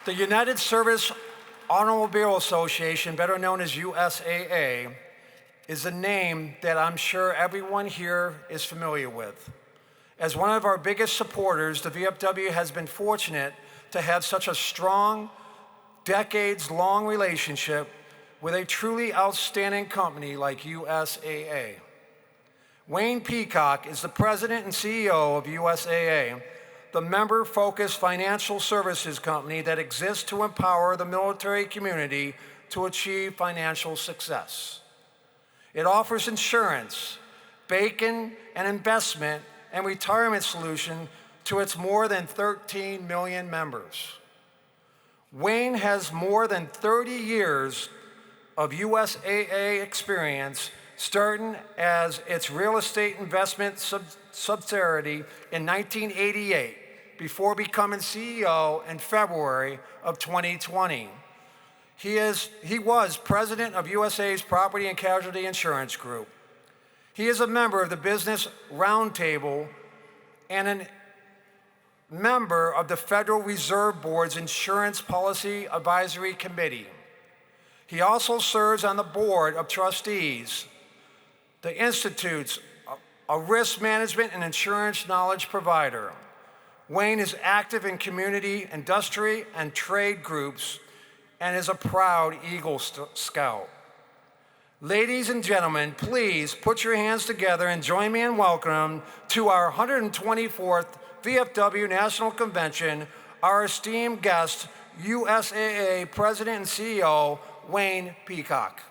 The United Service Automobile Association, better known as USAA, is a name that I'm sure everyone here is familiar with. As one of our biggest supporters, the VFW has been fortunate to have such a strong, decades-long relationship with a truly outstanding company like USAA. Wayne Peacock is the president and CEO of USAA, the member-focused financial services company that exists to empower the military community to achieve financial success. It offers insurance, bacon, and investment and retirement solution to its more than 13 million members. Wayne has more than 30 years of USAA experience, starting as its real estate investment subsidiary in 1988 before becoming CEO in February of 2020. He was president of USAA's Property and Casualty Insurance Group. He is a member of the Business Roundtable and a member of the Federal Reserve Board's Insurance Policy Advisory Committee. He also serves on the Board of Trustees, the Institute's a risk management and insurance knowledge provider. Wayne is active in community, industry, and trade groups and is a proud Eagle Scout. Ladies and gentlemen, please put your hands together and join me in welcoming to our 124th VFW National Convention, our esteemed guest, USAA President and CEO, Wayne Peacock.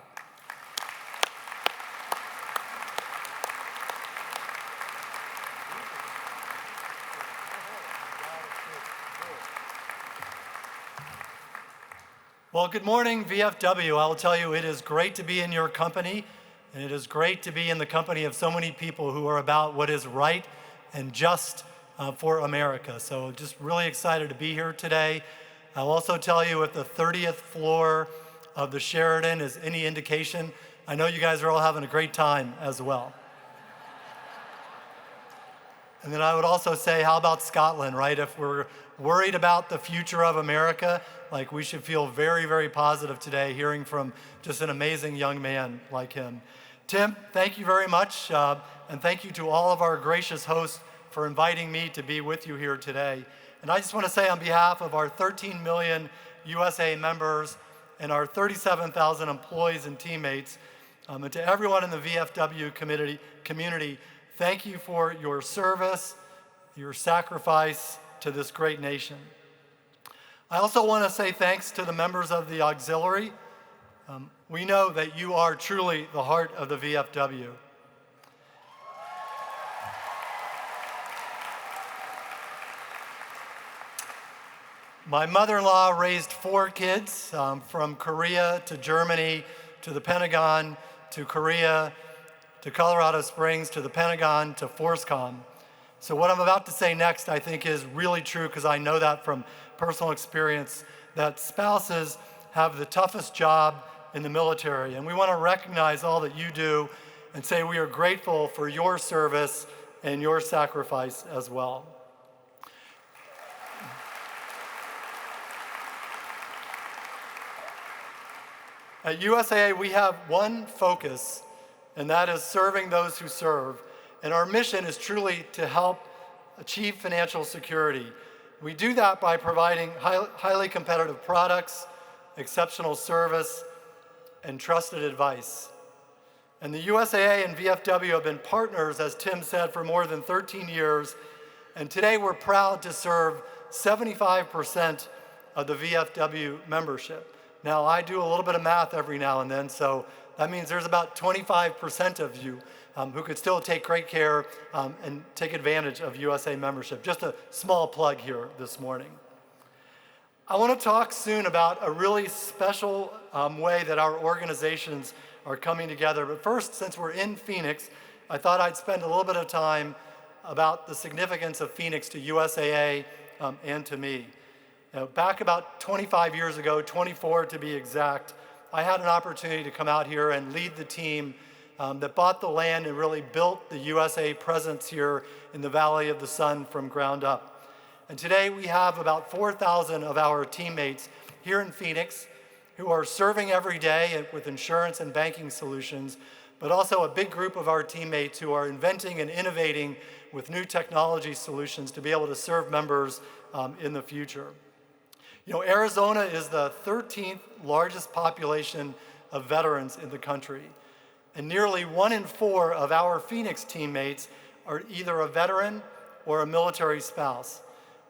Well, good morning, VFW. I will tell you, it is great to be in your company, and it is great to be in the company of so many people who are about what is right and just for America. So just really excited to be here today. I'll also tell you, if the 30th floor of the Sheraton is any indication, I know you guys are all having a great time as well. And then I would also say, how about Scotland, right? If we're worried about the future of America, like, we should feel very, very positive today, hearing from just an amazing young man like him. Tim, thank you very much, and thank you to all of our gracious hosts for inviting me to be with you here today. And I just want to say, on behalf of our 13 million USA members and our 37,000 employees and teammates, and to everyone in the VFW community, thank you for your service, your sacrifice to this great nation. I also want to say thanks to the members of the auxiliary. We know that you are truly the heart of the VFW. My mother-in-law raised 4 kids, from Korea to Germany to the Pentagon to Korea to Colorado Springs to the Pentagon to FORSCOM. So what I'm about to say next, I think, is really true, because I know that from personal experience, that spouses have the toughest job in the military. And we want to recognize all that you do and say we are grateful for your service and your sacrifice as well. At USAA, we have one focus, and that is serving those who serve. And our mission is truly to help achieve financial security. We do that by providing highly competitive products, exceptional service, and trusted advice. And the USAA and VFW have been partners, as Tim said, for more than 13 years. And today we're proud to serve 75% of the VFW membership. Now, I do a little bit of math every now and then, so that means there's about 25% of you who could still take great care and take advantage of USA membership. Just a small plug here this morning. I want to talk soon about a really special way that our organizations are coming together. But first, since we're in Phoenix, I thought I'd spend a little bit of time about the significance of Phoenix to USAA and to me. Now, back about 25 years ago, 24 to be exact, I had an opportunity to come out here and lead the team that bought the land and really built the USA presence here in the Valley of the Sun from ground up. And today we have about 4,000 of our teammates here in Phoenix who are serving every day with insurance and banking solutions, but also a big group of our teammates who are inventing and innovating with new technology solutions to be able to serve members in the future. You know, Arizona is the 13th largest population of veterans in the country, and nearly 1 in 4 of our Phoenix teammates are either a veteran or a military spouse,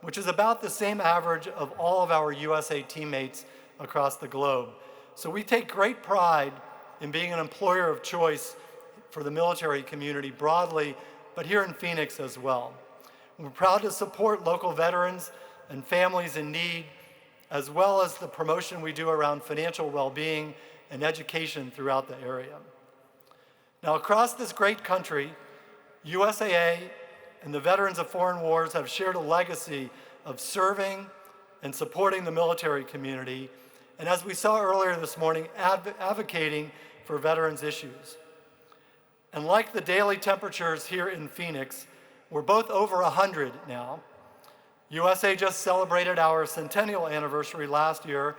which is about the same average of all of our USA teammates across the globe. So we take great pride in being an employer of choice for the military community broadly, but here in Phoenix as well. We're proud to support local veterans and families in need, as well as the promotion we do around financial well-being and education throughout the area. Now, across this great country, USAA and the Veterans of Foreign Wars have shared a legacy of serving and supporting the military community, and as we saw earlier this morning, advocating for veterans' issues. And like the daily temperatures here in Phoenix, we're both over 100 now. USA just celebrated our centennial anniversary last year,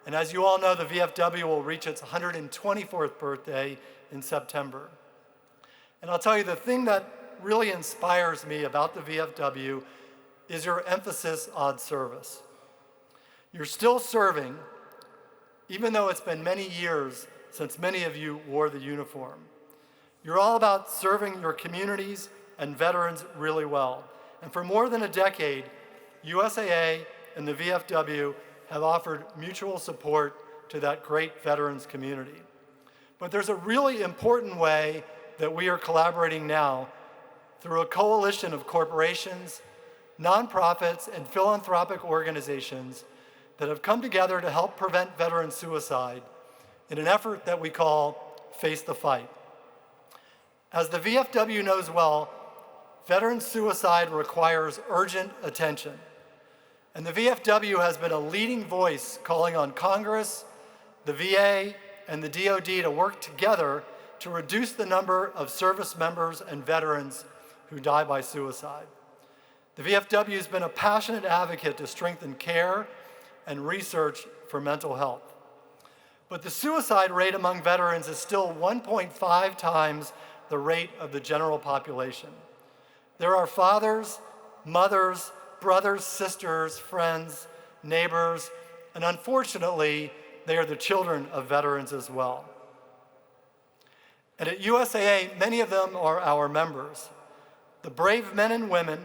and as you all know, the VFW will reach its 124th birthday in September. And I'll tell you, the thing that really inspires me about the VFW is your emphasis on service. You're still serving, even though it's been many years since many of you wore the uniform. You're all about serving your communities and veterans really well. And for more than a decade, USAA and the VFW have offered mutual support to that great veterans community. But there's a really important way that we are collaborating now through a coalition of corporations, nonprofits, and philanthropic organizations that have come together to help prevent veteran suicide in an effort that we call Face the Fight. As the VFW knows well, veteran suicide requires urgent attention. And the VFW has been a leading voice calling on Congress, the VA, and the DoD to work together to reduce the number of service members and veterans who die by suicide. The VFW has been a passionate advocate to strengthen care and research for mental health. But the suicide rate among veterans is still 1.5 times the rate of the general population. There are fathers, mothers, brothers, sisters, friends, neighbors, and unfortunately, they are the children of veterans as well. And at USAA, many of them are our members, the brave men and women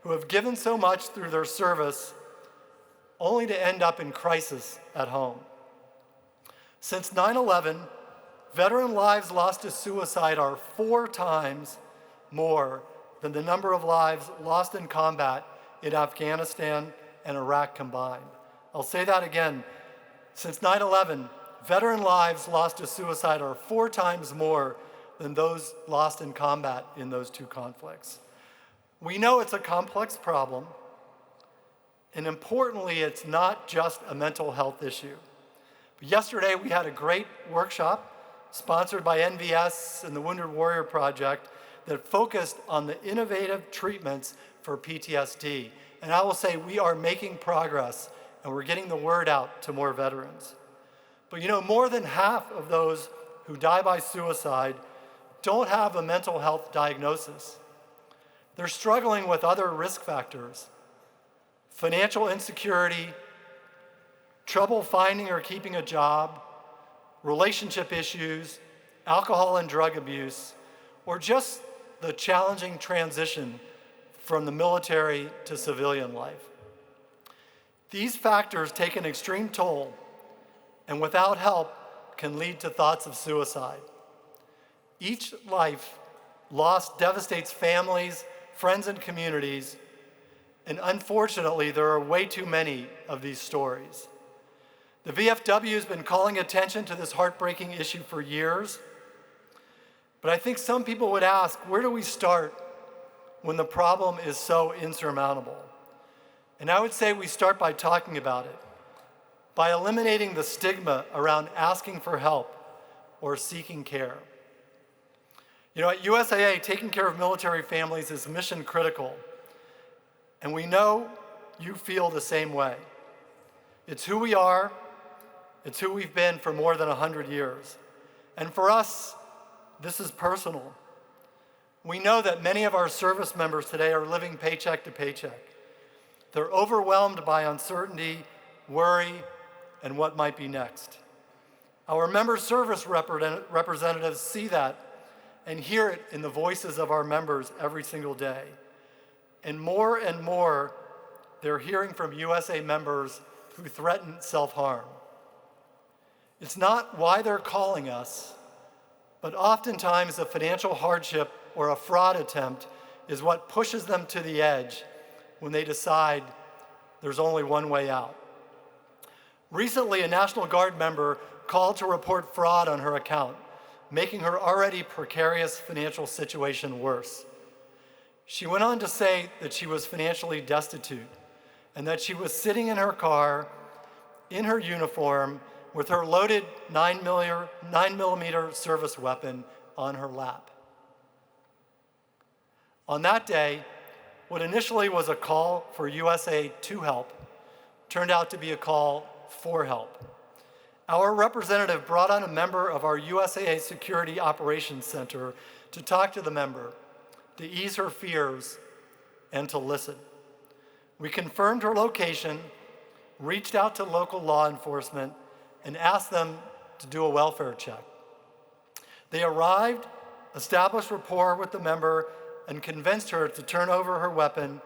who have given so much through their service only to end up in crisis at home. Since 9/11, veteran lives lost to suicide are 4 times more than the number of lives lost in combat in Afghanistan and Iraq combined. I'll say that again. Since 9/11, veteran lives lost to suicide are 4 times more than those lost in combat in those 2 conflicts. We know it's a complex problem, and importantly, it's not just a mental health issue. But yesterday, we had a great workshop sponsored by NVS and the Wounded Warrior Project that focused on the innovative treatments for PTSD. And I will say we are making progress, and we're getting the word out to more veterans. But you know, more than half of those who die by suicide don't have a mental health diagnosis. They're struggling with other risk factors: financial insecurity, trouble finding or keeping a job, relationship issues, alcohol and drug abuse, or just the challenging transition from the military to civilian life. These factors take an extreme toll, and without help can lead to thoughts of suicide. Each life lost devastates families, friends, and communities, and unfortunately, there are way too many of these stories. The VFW has been calling attention to this heartbreaking issue for years, but I think some people would ask, where do we start when the problem is so insurmountable? And I would say we start by talking about it, by eliminating the stigma around asking for help or seeking care. You know, at USAA, taking care of military families is mission critical. And we know you feel the same way. It's who we are. It's who we've been for more than 100 years. And for us, this is personal. We know that many of our service members today are living paycheck to paycheck. They're overwhelmed by uncertainty, worry, and what might be next. Our member service representatives see that and hear it in the voices of our members every single day. And more, they're hearing from USA members who threaten self-harm. It's not why they're calling us, but oftentimes a financial hardship or a fraud attempt is what pushes them to the edge when they decide there's only one way out. Recently, a National Guard member called to report fraud on her account, making her already precarious financial situation worse. She went on to say that she was financially destitute and that she was sitting in her car, in her uniform, with her loaded 9mm service weapon on her lap. On that day, what initially was a call for USAA to help turned out to be a call for help. Our representative brought on a member of our USAA Security Operations Center to talk to the member, to ease her fears, and to listen. We confirmed her location, reached out to local law enforcement, and asked them to do a welfare check. They arrived, established rapport with the member, and convinced her to turn over her weapon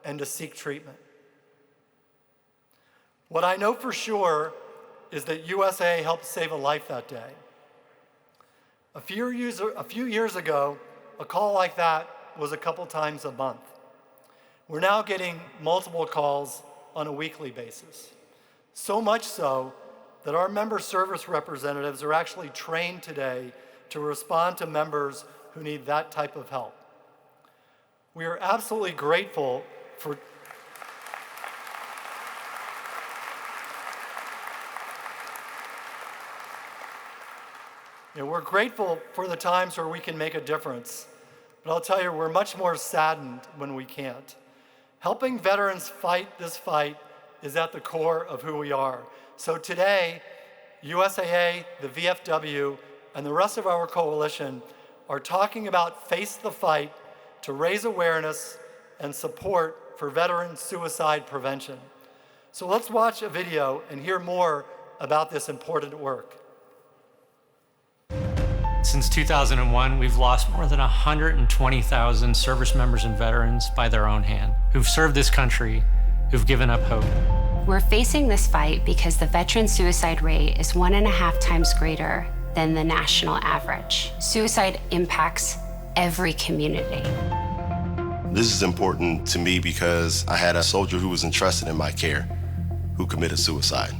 and to seek treatment. What I know for sure is that USAA helped save a life that day. A few years ago, a call like that was a couple times a month. We're now getting multiple calls on a weekly basis. So much so that our member service representatives are actually trained today to respond to members who need that type of help. We are absolutely grateful for we're grateful for the times where we can make a difference, but I'll tell you, we're much more saddened when we can't. Helping veterans fight this fight is at the core of who we are. So today, USAA, the VFW, and the rest of our coalition are talking about Face the Fight to raise awareness and support for veteran suicide prevention. So let's watch a video and hear more about this important work. Since 2001, we've lost more than 120,000 service members and veterans by their own hand, who've served this country, who've given up hope. We're facing this fight because the veteran suicide rate is 1.5 times greater than the national average. Suicide impacts every community. This is important to me because I had a soldier who was entrusted in my care who committed suicide.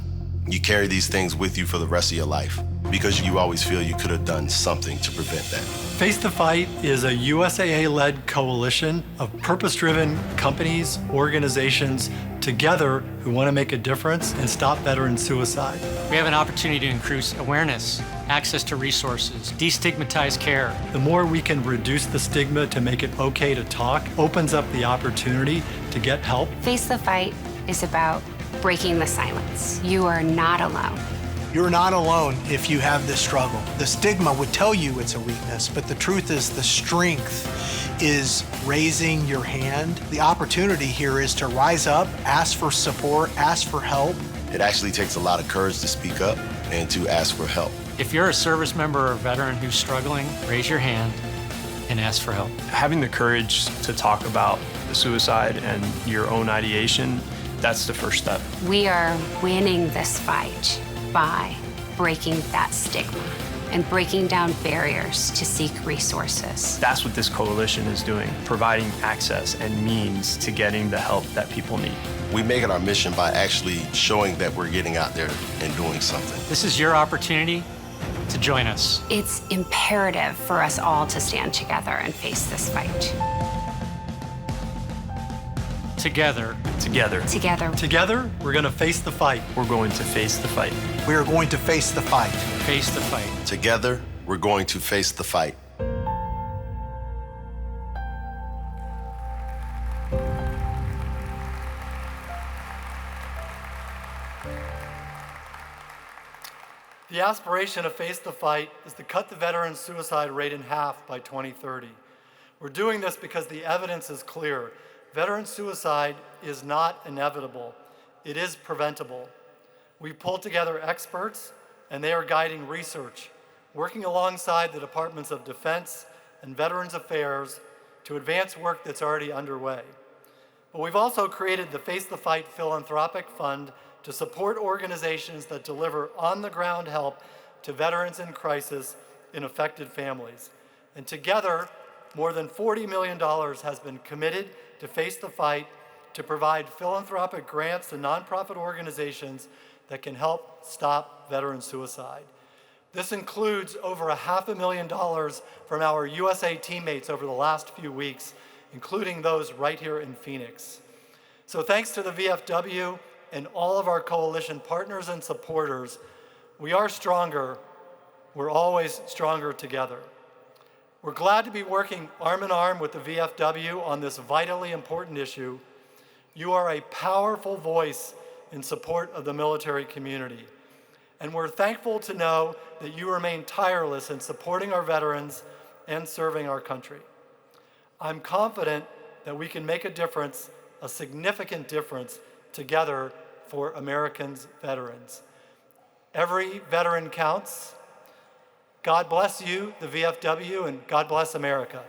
You carry these things with you for the rest of your life because you always feel you could have done something to prevent that. Face the Fight is a USAA-led coalition of purpose-driven companies, organizations together who want to make a difference and stop veteran suicide. We have an opportunity to increase awareness, access to resources, destigmatize care. The more we can reduce the stigma to make it okay to talk, opens up the opportunity to get help. Face the Fight is about breaking the silence. You are not alone. You're not alone if you have this struggle. The stigma would tell you it's a weakness, but the truth is the strength is raising your hand. The opportunity here is to rise up, ask for support, ask for help. It actually takes a lot of courage to speak up and to ask for help. If you're a service member or veteran who's struggling, raise your hand and ask for help. Having the courage to talk about the suicide and your own ideation, that's the first step. We are winning this fight by breaking that stigma and breaking down barriers to seek resources. That's what this coalition is doing, providing access and means to getting the help that people need. We make it our mission by actually showing that we're getting out there and doing something. This is your opportunity to join us. It's imperative for us all to stand together and face this fight. Together. Together. Together. Together, we're going to face the fight. We're going to face the fight. We are going to face the fight. Face the fight. Together, we're going to face the fight. The aspiration of Face the Fight is to cut the veteran suicide rate in half by 2030. We're doing this because the evidence is clear. Veteran suicide is not inevitable. It is preventable. We pulled together experts, and they are guiding research, working alongside the Departments of Defense and Veterans Affairs to advance work that's already underway. But we've also created the Face the Fight Philanthropic Fund to support organizations that deliver on-the-ground help to veterans in crisis in affected families. And together, more than $40 million has been committed to Face the Fight to provide philanthropic grants to nonprofit organizations that can help stop veteran suicide. This includes over $500,000 from our USAA teammates over the last few weeks, including those right here in Phoenix. So thanks to the VFW and all of our coalition partners and supporters, we are stronger. We're always stronger together. We're glad to be working arm in arm with the VFW on this vitally important issue. You are a powerful voice in support of the military community. And we're thankful to know that you remain tireless in supporting our veterans and serving our country. I'm confident that we can make a difference, a significant difference, together for Americans' veterans. Every veteran counts. God bless you, the VFW, and God bless America.